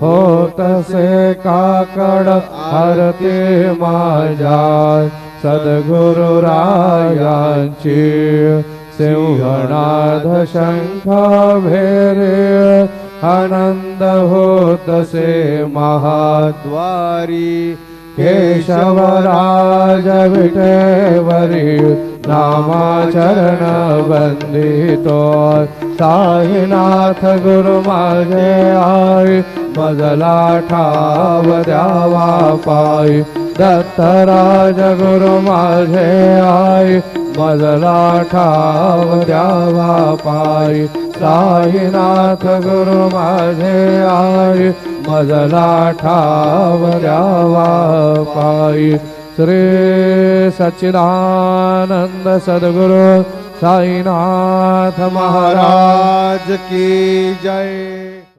होतसे काकड आरती माझ्या सद्गुरुरायांची सिंहनाद शंख भेरे आनंद होतसे महाद्वारी केशवराज विटेवरी नामाचरण वंदितो साईनाथ गुरु माझे आई मजला ठाव द्यावा पाय दत्तराज गुरु माझे आई मजला ठाव द्यावा पाय साईनाथ गुरु माझे आई मजला ठाव द्यावा पाय श्री सच्चिदानंद सद्गुरु साईनाथ महाराज की जय।